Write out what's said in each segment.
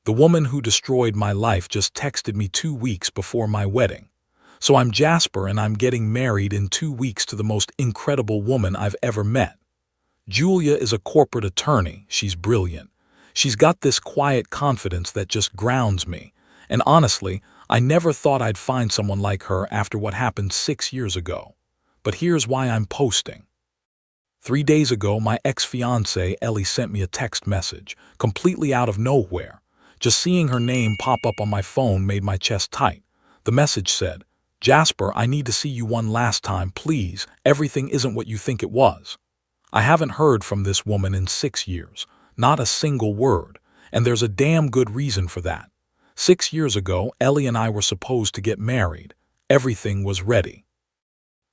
The woman who destroyed my life just texted me 2 weeks before my wedding. So I'm Jasper and I'm getting married in 2 weeks to the most incredible woman I've ever met. Julia is a corporate attorney. She's brilliant. She's got this quiet confidence that just grounds me. And honestly, I never thought I'd find someone like her after what happened 6 years ago. But here's why I'm posting. 3 days ago, my ex-fiancée Ellie sent me a text message, completely out of nowhere. Just seeing her name pop up on my phone made my chest tight. The message said, "Jasper, I need to see you one last time, please. Everything isn't what you think it was." I haven't heard from this woman in 6 years, not a single word, and there's a damn good reason for that. 6 years ago, Ellie and I were supposed to get married. Everything was ready.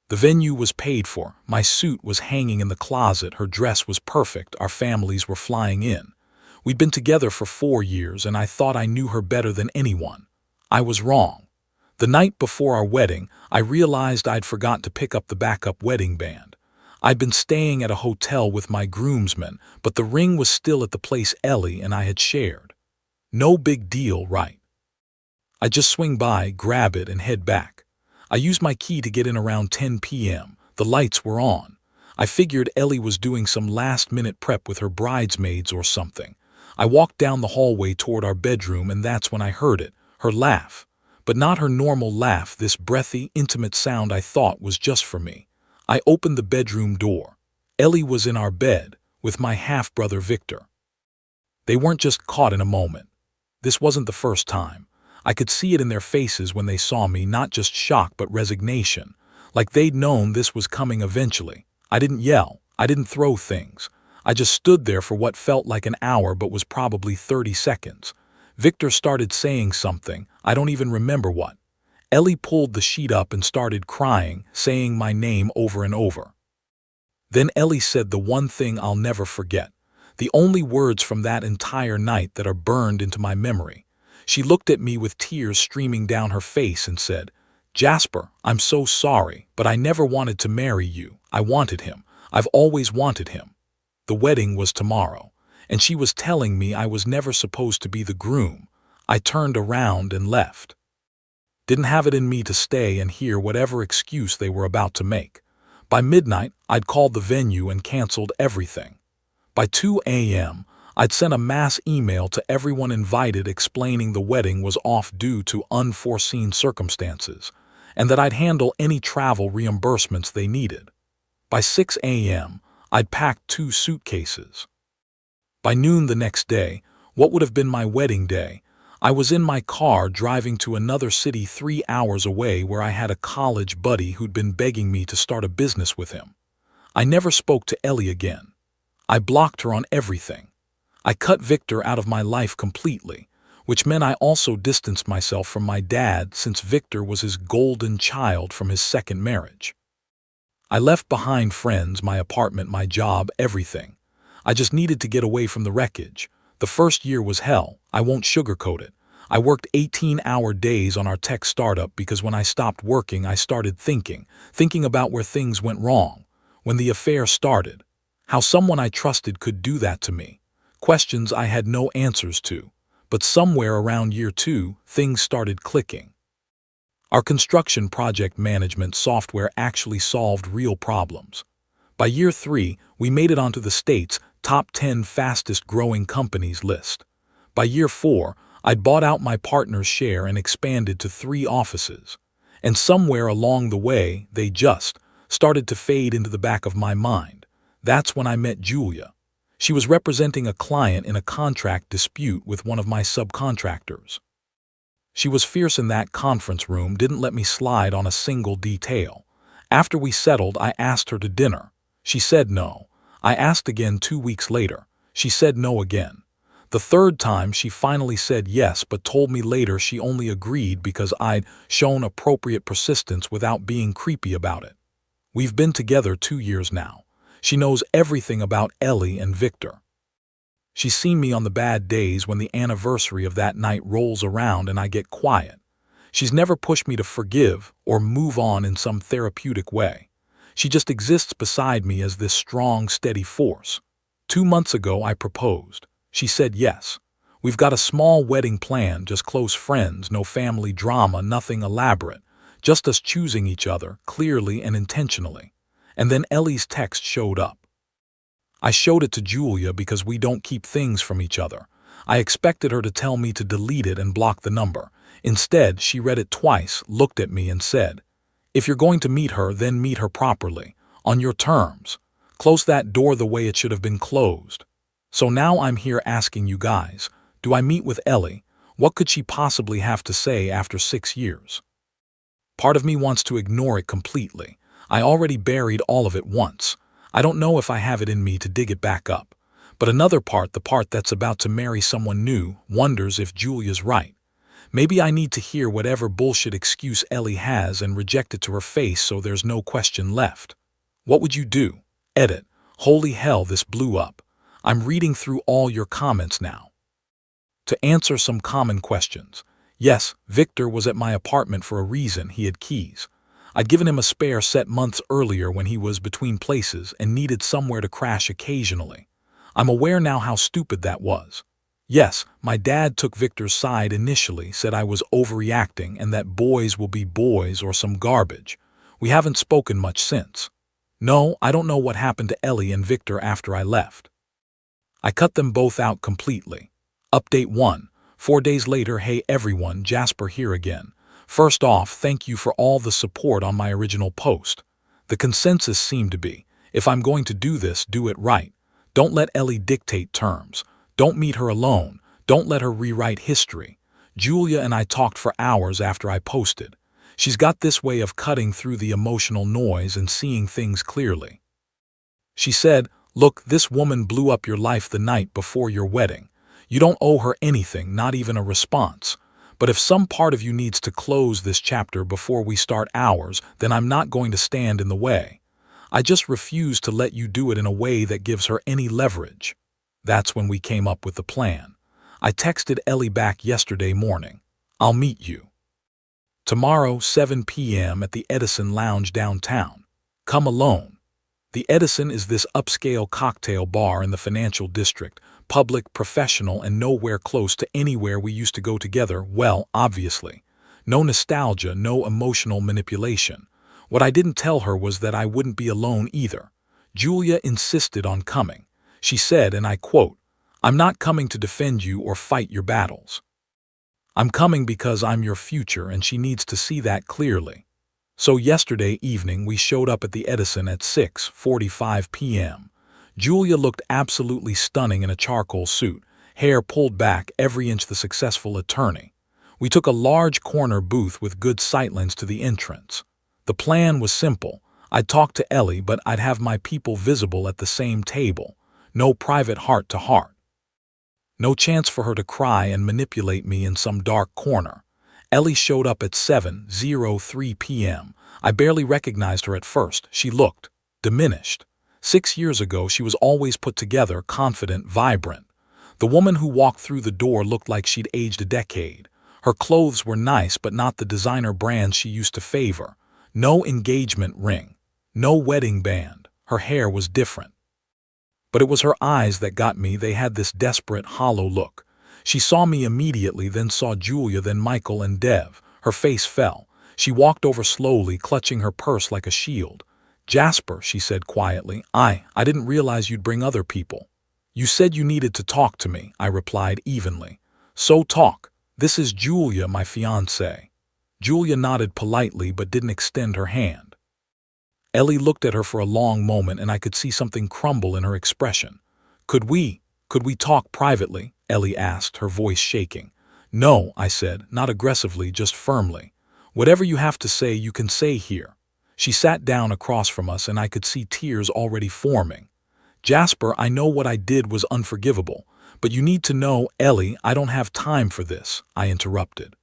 The venue was paid for, my suit was hanging in the closet, her dress was perfect, our families were flying in. We'd been together for 4 years and I thought I knew her better than anyone. I was wrong. The night before our wedding, I realized I'd forgot to pick up the backup wedding band. I'd been staying at a hotel with my groomsmen, but the ring was still at the place Ellie and I had shared. No big deal, right? I just swing by, grab it, and head back. I used my key to get in around 10 p.m. The lights were on. I figured Ellie was doing some last-minute prep with her bridesmaids or something. I walked down the hallway toward our bedroom and that's when I heard it, her laugh. But not her normal laugh, this breathy, intimate sound I thought was just for me. I opened the bedroom door. Ellie was in our bed, with my half-brother Victor. They weren't just caught in a moment. This wasn't the first time. I could see it in their faces when they saw me, not just shock but resignation, like they'd known this was coming eventually. I didn't yell, I didn't throw things. I just stood there for what felt like an hour but was probably 30 seconds. Victor started saying something, I don't even remember what. Ellie pulled the sheet up and started crying, saying my name over and over. Then Ellie said the one thing I'll never forget, the only words from that entire night that are burned into my memory. She looked at me with tears streaming down her face and said, "Jasper, I'm so sorry, but I never wanted to marry you. I wanted him. I've always wanted him." The wedding was tomorrow, and she was telling me I was never supposed to be the groom. I turned around and left. Didn't have it in me to stay and hear whatever excuse they were about to make. By midnight, I'd called the venue and canceled everything. By 2 a.m., I'd sent a mass email to everyone invited explaining the wedding was off due to unforeseen circumstances, and that I'd handle any travel reimbursements they needed. By 6 a.m., I'd packed 2 suitcases. By noon the next day, what would have been my wedding day, I was in my car driving to another city 3 hours away where I had a college buddy who'd been begging me to start a business with him. I never spoke to Ellie again. I blocked her on everything. I cut Victor out of my life completely, which meant I also distanced myself from my dad since Victor was his golden child from his second marriage. I left behind friends, my apartment, my job, everything. I just needed to get away from the wreckage. The first year was hell, I won't sugarcoat it. I worked 18-hour days on our tech startup because when I stopped working I started thinking about where things went wrong, when the affair started, how someone I trusted could do that to me. Questions I had no answers to, but somewhere around year 2, things started clicking. Our construction project management software actually solved real problems. By year 3, we made it onto the state's top 10 fastest growing companies list. By year 4, I'd bought out my partner's share and expanded to 3 offices. And somewhere along the way, they just started to fade into the back of my mind. That's when I met Julia. She was representing a client in a contract dispute with one of my subcontractors. She was fierce in that conference room, didn't let me slide on a single detail. After we settled, I asked her to dinner. She said no. I asked again 2 weeks later. She said no again. The third time, she finally said yes, but told me later she only agreed because I'd shown appropriate persistence without being creepy about it. We've been together 2 years now. She knows everything about Ellie and Victor. She's seen me on the bad days when the anniversary of that night rolls around and I get quiet. She's never pushed me to forgive or move on in some therapeutic way. She just exists beside me as this strong, steady force. 2 months ago, I proposed. She said yes. We've got a small wedding planned, just close friends, no family drama, nothing elaborate. Just us choosing each other, clearly and intentionally. And then Ellie's text showed up. I showed it to Julia because we don't keep things from each other. I expected her to tell me to delete it and block the number. Instead, she read it twice, looked at me and said, "If you're going to meet her, then meet her properly, on your terms. Close that door the way it should have been closed." So now I'm here asking you guys, do I meet with Ellie? What could she possibly have to say after 6 years? Part of me wants to ignore it completely. I already buried all of it once. I don't know if I have it in me to dig it back up. But another part, the part that's about to marry someone new, wonders if Julia's right. Maybe I need to hear whatever bullshit excuse Ellie has and reject it to her face so there's no question left. What would you do? Edit. Holy hell, this blew up. I'm reading through all your comments now. To answer some common questions. Yes, Victor was at my apartment for a reason. He had keys. I'd given him a spare set months earlier when he was between places and needed somewhere to crash occasionally. I'm aware now how stupid that was. Yes, my dad took Victor's side initially, said I was overreacting and that boys will be boys or some garbage. We haven't spoken much since. No, I don't know what happened to Ellie and Victor after I left. I cut them both out completely. Update 1. 4 days later. Hey everyone, Jasper here again. First off, thank you for all the support on my original post. The consensus seemed to be, if I'm going to do this, do it right. Don't let Ellie dictate terms. Don't meet her alone. Don't let her rewrite history. Julia and I talked for hours after I posted. She's got this way of cutting through the emotional noise and seeing things clearly. She said, "Look, this woman blew up your life the night before your wedding. You don't owe her anything, not even a response. But if some part of you needs to close this chapter before we start ours, then I'm not going to stand in the way. I just refuse to let you do it in a way that gives her any leverage." That's when we came up with the plan. I texted Ellie back yesterday morning. "I'll meet you tomorrow, 7 p.m. at the Edison Lounge downtown. Come alone." The Edison is this upscale cocktail bar in the financial district, public, professional, and nowhere close to anywhere we used to go together. Well, obviously. No nostalgia, no emotional manipulation. What I didn't tell her was that I wouldn't be alone either. Julia insisted on coming. She said, and I quote, "I'm not coming to defend you or fight your battles. I'm coming because I'm your future," and she needs to see that clearly. So yesterday evening we showed up at the Edison at 6:45 p.m. Julia looked absolutely stunning in a charcoal suit, hair pulled back, every inch the successful attorney. We took a large corner booth with good sightlines to the entrance. The plan was simple. I'd talk to Ellie, but I'd have my people visible at the same table. No private heart-to-heart. No chance for her to cry and manipulate me in some dark corner. Ellie showed up at 7:03 p.m. I barely recognized her at first. She looked diminished. 6 years ago, she was always put together, confident, vibrant. The woman who walked through the door looked like she'd aged a decade. Her clothes were nice, but not the designer brands she used to favor. No engagement ring. No wedding band. Her hair was different. But it was her eyes that got me. They had this desperate, hollow look. She saw me immediately, then saw Julia, then Michael and Dev. Her face fell. She walked over slowly, clutching her purse like a shield. "Jasper," she said quietly, I didn't realize you'd bring other people." "You said you needed to talk to me," I replied evenly. "So talk. This is Julia, my fiancée." Julia nodded politely but didn't extend her hand. Ellie looked at her for a long moment, and I could see something crumble in her expression. Could we talk privately?" Ellie asked, her voice shaking. "No," I said, not aggressively, just firmly. "Whatever you have to say, you can say here." She sat down across from us, and I could see tears already forming. "Jasper, I know what I did was unforgivable, but you need to know." "Ellie, I don't have time for this," I interrupted.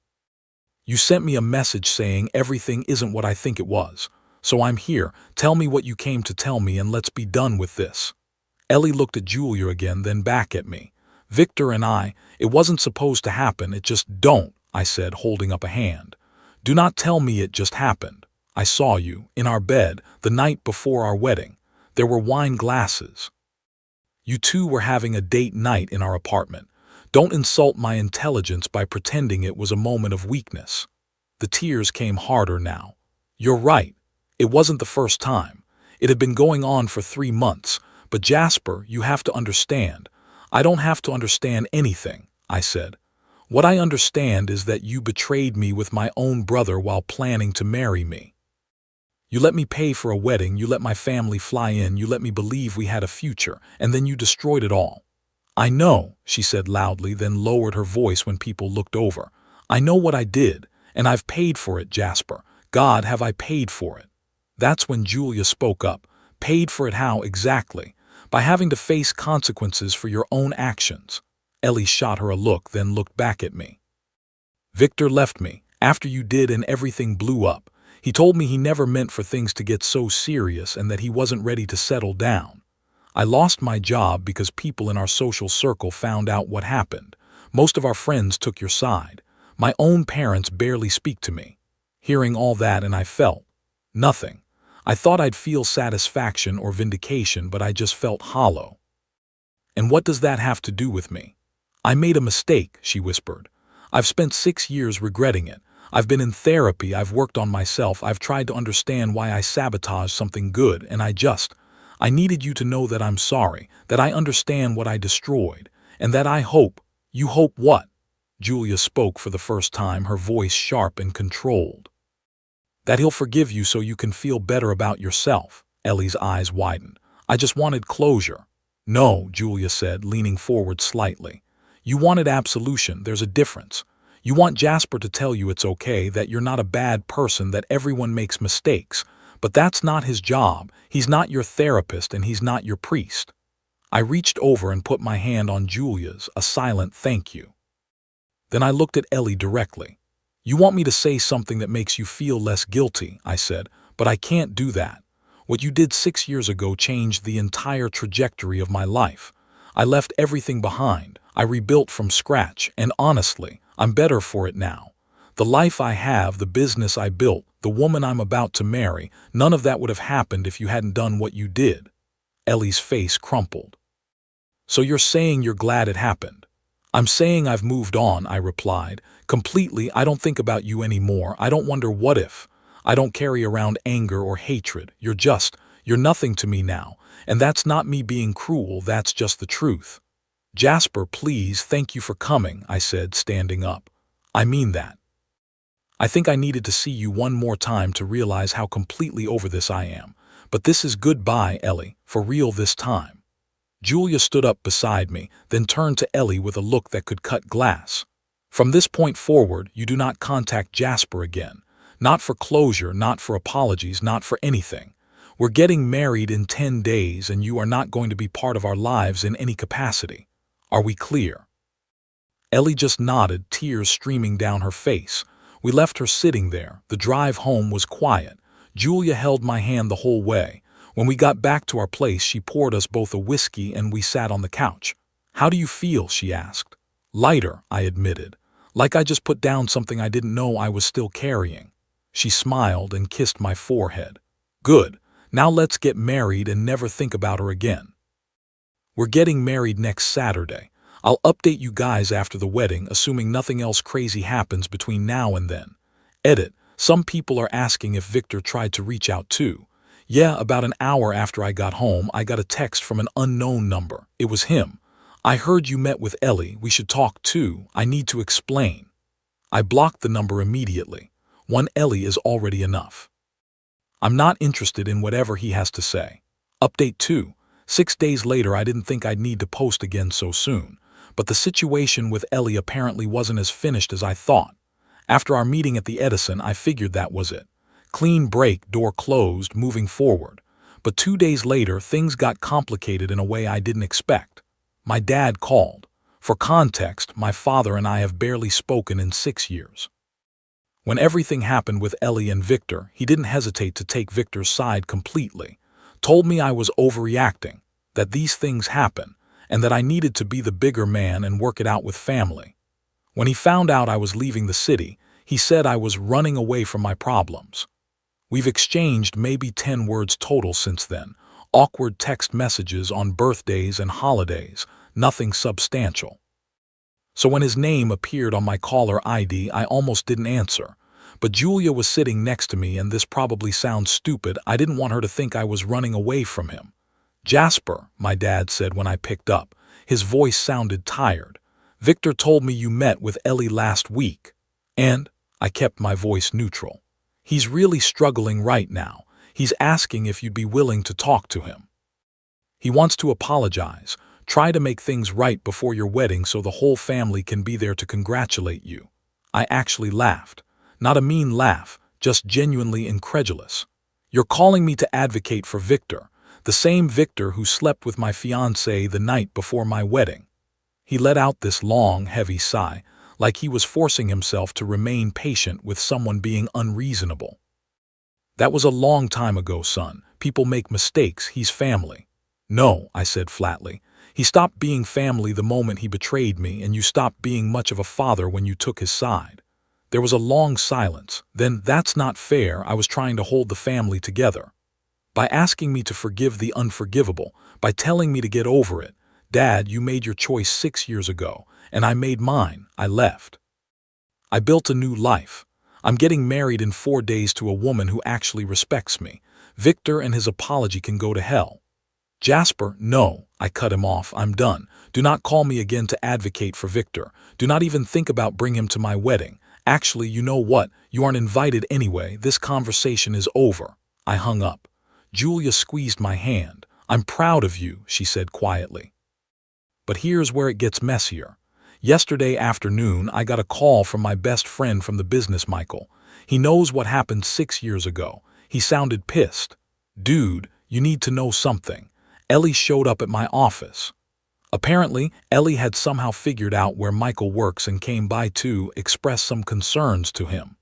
"You sent me a message saying everything isn't what I think it was. So I'm here. Tell me what you came to tell me and let's be done with this." Ellie looked at Julia again, then back at me. "Victor and it wasn't supposed to happen. It just don't," I said, holding up a hand. "Do not tell me it just happened. I saw you, in our bed, the night before our wedding. There were wine glasses. You two were having a date night in our apartment. Don't insult my intelligence by pretending it was a moment of weakness. The tears came harder now. You're right. It wasn't the first time. It had been going on for 3 months. But Jasper, you have to understand. I don't have to understand anything, I said. What I understand is that you betrayed me with my own brother while planning to marry me. You let me pay for a wedding, you let my family fly in, you let me believe we had a future, and then you destroyed it all. I know, she said loudly, then lowered her voice when people looked over. I know what I did, and I've paid for it, Jasper. God, have I paid for it? That's when Julia spoke up. Paid for it how exactly? By having to face consequences for your own actions. Ellie shot her a look, then looked back at me. Victor left me, after you did, and everything blew up. He told me he never meant for things to get so serious and that he wasn't ready to settle down. I lost my job because people in our social circle found out what happened. Most of our friends took your side. My own parents barely speak to me. Hearing all that, and I felt nothing. I thought I'd feel satisfaction or vindication, but I just felt hollow. And what does that have to do with me? I made a mistake, she whispered. I've spent 6 years regretting it. I've been in therapy, I've worked on myself, I've tried to understand why I sabotaged something good, and I needed you to know that I'm sorry, that I understand what I destroyed, and that I hope. You hope what? Julia spoke for the first time, her voice sharp and controlled. That he'll forgive you so you can feel better about yourself. Ellie's eyes widened. I just wanted closure. No, Julia said, leaning forward slightly. You wanted absolution, there's a difference. You want Jasper to tell you it's okay, that you're not a bad person, that everyone makes mistakes. But that's not his job. He's not your therapist and he's not your priest. I reached over and put my hand on Julia's, a silent thank you. Then I looked at Ellie directly. You want me to say something that makes you feel less guilty, I said, but I can't do that. What you did 6 years ago changed the entire trajectory of my life. I left everything behind. I rebuilt from scratch, and honestly, I'm better for it now. The life I have, the business I built, the woman I'm about to marry, none of that would have happened if you hadn't done what you did. Ellie's face crumpled. So you're saying you're glad it happened? I'm saying I've moved on, I replied. Completely, I don't think about you anymore. I don't wonder what if. I don't carry around anger or hatred. You're nothing to me now. And that's not me being cruel, that's just the truth. Jasper, please, thank you for coming, I said, standing up. I mean that. I think I needed to see you one more time to realize how completely over this I am. But this is goodbye, Ellie, for real this time. Julia stood up beside me, then turned to Ellie with a look that could cut glass. From this point forward, you do not contact Jasper again. Not for closure, not for apologies, not for anything. We're getting married in 10 days and you are not going to be part of our lives in any capacity. Are we clear? Ellie just nodded, tears streaming down her face. We left her sitting there. The drive home was quiet. Julia held my hand the whole way. When we got back to our place, she poured us both a whiskey and we sat on the couch. How do you feel? She asked. Lighter, I admitted. Like I just put down something I didn't know I was still carrying. She smiled and kissed my forehead. Good. Now let's get married and never think about her again. We're getting married next Saturday. I'll update you guys after the wedding, assuming nothing else crazy happens between now and then. Edit. Some people are asking if Victor tried to reach out too. Yeah, about an hour after I got home, I got a text from an unknown number. It was him. I heard you met with Ellie. We should talk too. I need to explain. I blocked the number immediately. One Ellie is already enough. I'm not interested in whatever he has to say. Update 2. 6 days later, I didn't think I'd need to post again so soon. But the situation with Ellie apparently wasn't as finished as I thought. After our meeting at the Edison, I figured that was it. Clean break, door closed, moving forward. But 2 days later, things got complicated in a way I didn't expect. My dad called. For context, my father and I have barely spoken in 6 years. When everything happened with Ellie and Victor, he didn't hesitate to take Victor's side completely. Told me I was overreacting, that these things happen, and that I needed to be the bigger man and work it out with family. When he found out I was leaving the city, he said I was running away from my problems. We've exchanged maybe 10 words total since then, awkward text messages on birthdays and holidays, nothing substantial. So when his name appeared on my caller ID, I almost didn't answer. But Julia was sitting next to me, and this probably sounds stupid. I didn't want her to think I was running away from him. "Jasper," my dad said when I picked up. His voice sounded tired. "Victor told me you met with Ellie last week." And I kept my voice neutral. "He's really struggling right now. He's asking if you'd be willing to talk to him. He wants to apologize, try to make things right before your wedding so the whole family can be there to congratulate you." I actually laughed. Not a mean laugh, just genuinely incredulous. "You're calling me to advocate for Victor, the same Victor who slept with my fiancée the night before my wedding." He let out this long, heavy sigh, like he was forcing himself to remain patient with someone being unreasonable. "That was a long time ago, son. People make mistakes. He's family." "No," I said flatly. "He stopped being family the moment he betrayed me, and you stopped being much of a father when you took his side." There was a long silence. Then, "That's not fair. I was trying to hold the family together. By asking me to forgive the unforgivable, by telling me to get over it. Dad, you made your choice 6 years ago, and I made mine. I left. I built a new life. I'm getting married in 4 days to a woman who actually respects me. Victor and his apology can go to hell." "Jasper, no," I cut him off. "I'm done. Do not call me again to advocate for Victor. Do not even think about bringing him to my wedding. Actually, you know what? You aren't invited anyway. This conversation is over." I hung up. Julia squeezed my hand. "I'm proud of you," she said quietly. But here's where it gets messier. Yesterday afternoon, I got a call from my best friend from the business, Michael. He knows what happened 6 years ago. He sounded pissed. "Dude, you need to know something. Ellie showed up at my office." Apparently, Ellie had somehow figured out where Michael works and came by to express some concerns to him.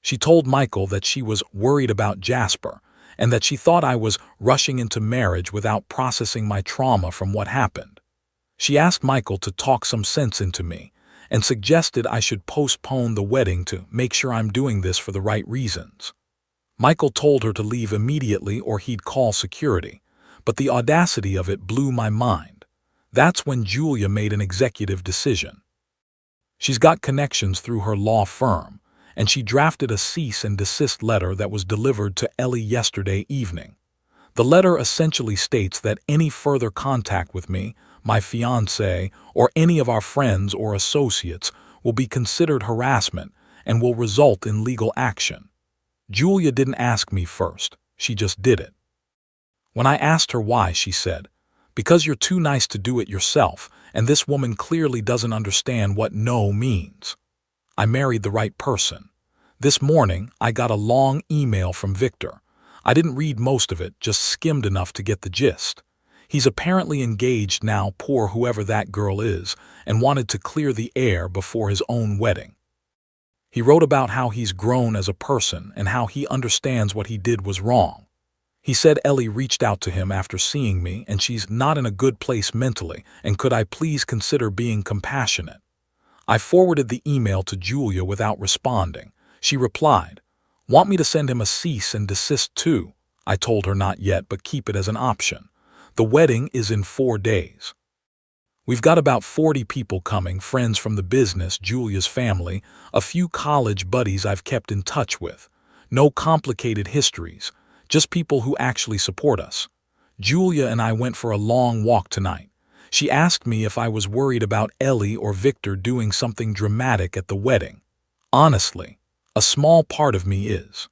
She told Michael that she was worried about Jasper and that she thought I was rushing into marriage without processing my trauma from what happened. She asked Michael to talk some sense into me and suggested I should postpone the wedding to make sure I'm doing this for the right reasons. Michael told her to leave immediately or he'd call security, but the audacity of it blew my mind. That's when Julia made an executive decision. She's got connections through her law firm, and she drafted a cease and desist letter that was delivered to Ellie yesterday evening. The letter essentially states that any further contact with me, my fiancé, or any of our friends or associates will be considered harassment and will result in legal action. Julia didn't ask me first, she just did it. When I asked her why, she said, "Because you're too nice to do it yourself, and this woman clearly doesn't understand what no means." I married the right person. This morning, I got a long email from Victor. I didn't read most of it, just skimmed enough to get the gist. He's apparently engaged now, poor whoever that girl is, and wanted to clear the air before his own wedding. He wrote about how he's grown as a person and how he understands what he did was wrong. He said Ellie reached out to him after seeing me and she's not in a good place mentally, and could I please consider being compassionate? I forwarded the email to Julia without responding. She replied, "Want me to send him a cease and desist too?" I told her not yet, but keep it as an option. The wedding is in 4 days. We've got about 40 people coming, friends from the business, Julia's family, a few college buddies I've kept in touch with. No complicated histories. Just people who actually support us. Julia and I went for a long walk tonight. She asked me if I was worried about Ellie or Victor doing something dramatic at the wedding. Honestly, a small part of me is.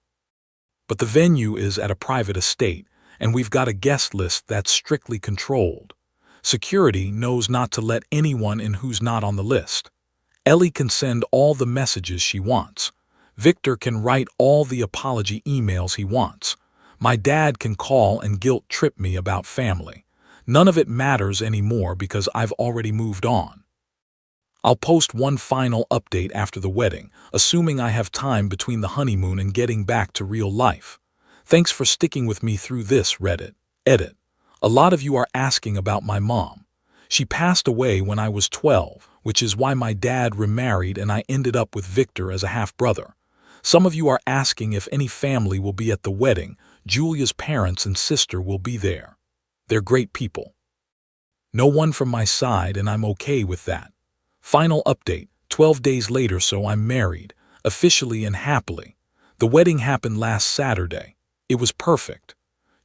But the venue is at a private estate, and we've got a guest list that's strictly controlled. Security knows not to let anyone in who's not on the list. Ellie can send all the messages she wants. Victor can write all the apology emails he wants. My dad can call and guilt-trip me about family. None of it matters anymore because I've already moved on. I'll post one final update after the wedding, assuming I have time between the honeymoon and getting back to real life. Thanks for sticking with me through this, Reddit. Edit. A lot of you are asking about my mom. She passed away when I was 12, which is why my dad remarried and I ended up with Victor as a half-brother. Some of you are asking if any family will be at the wedding. Julia's parents and sister will be there. They're great people. No one from my side, and I'm okay with that. Final update, 12 days later, so I'm married, officially and happily. The wedding happened last Saturday. It was perfect.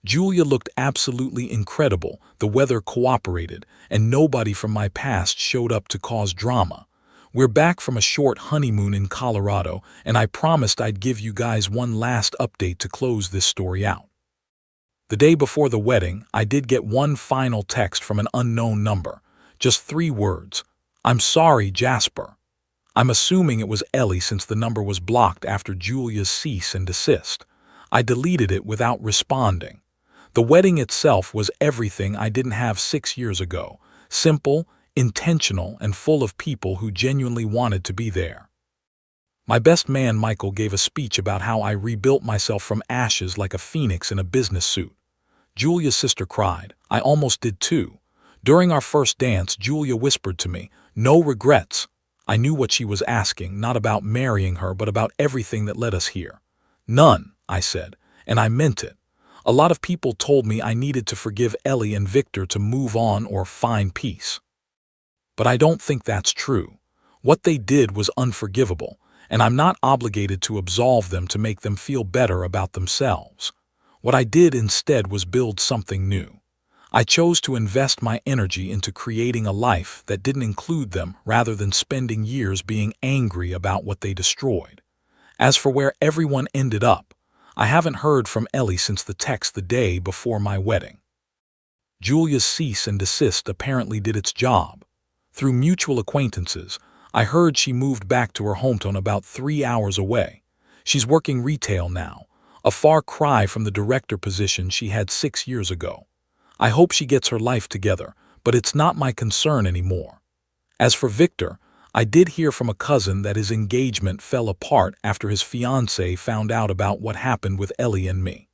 Julia looked absolutely incredible, the weather cooperated, and nobody from my past showed up to cause drama. We're back from a short honeymoon in Colorado, and I promised I'd give you guys one last update to close this story out. The day before the wedding, I did get one final text from an unknown number. Just 3 words. "I'm sorry, Jasper." I'm assuming it was Ellie since the number was blocked after Julia's cease and desist. I deleted it without responding. The wedding itself was everything I didn't have 6 years ago. Simple, intentional, and full of people who genuinely wanted to be there. My best man Michael gave a speech about how I rebuilt myself from ashes like a phoenix in a business suit. Julia's sister cried. I almost did too. During our first dance, Julia whispered to me, "No regrets." I knew what she was asking, not about marrying her, but about everything that led us here. "None," I said, and I meant it. A lot of people told me I needed to forgive Ellie and Victor to move on or find peace. But I don't think that's true. What they did was unforgivable, and I'm not obligated to absolve them to make them feel better about themselves. What I did instead was build something new. I chose to invest my energy into creating a life that didn't include them rather than spending years being angry about what they destroyed. As for where everyone ended up, I haven't heard from Ellie since the text the day before my wedding. Julia's cease and desist apparently did its job. Through mutual acquaintances, I heard she moved back to her hometown about 3 hours away. She's working retail now, a far cry from the director position she had 6 years ago. I hope she gets her life together, but it's not my concern anymore. As for Victor, I did hear from a cousin that his engagement fell apart after his fiancée found out about what happened with Ellie and me.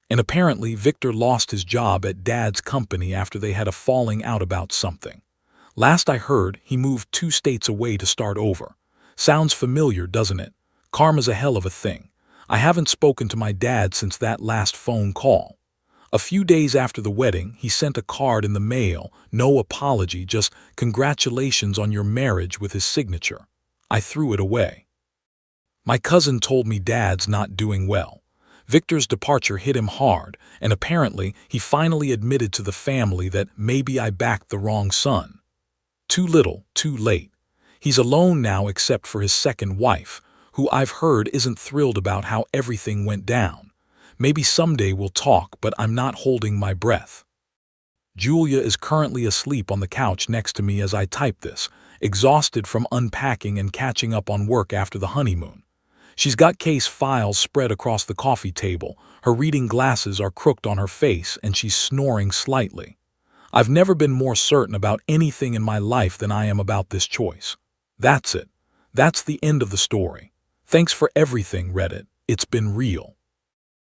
And apparently Victor lost his job at Dad's company after they had a falling out about something. Last I heard, he moved 2 states away to start over. Sounds familiar, doesn't it? Karma's a hell of a thing. I haven't spoken to my dad since that last phone call. A few days after the wedding, he sent a card in the mail, no apology, just "Congratulations on your marriage" with his signature. I threw it away. My cousin told me Dad's not doing well. Victor's departure hit him hard, and apparently he finally admitted to the family that maybe I backed the wrong son. Too little, too late. He's alone now except for his second wife, who I've heard isn't thrilled about how everything went down. Maybe someday we'll talk, but I'm not holding my breath. Julia is currently asleep on the couch next to me as I type this, exhausted from unpacking and catching up on work after the honeymoon. She's got case files spread across the coffee table, her reading glasses are crooked on her face, and she's snoring slightly. I've never been more certain about anything in my life than I am about this choice. That's it. That's the end of the story. Thanks for everything, Reddit. It's been real.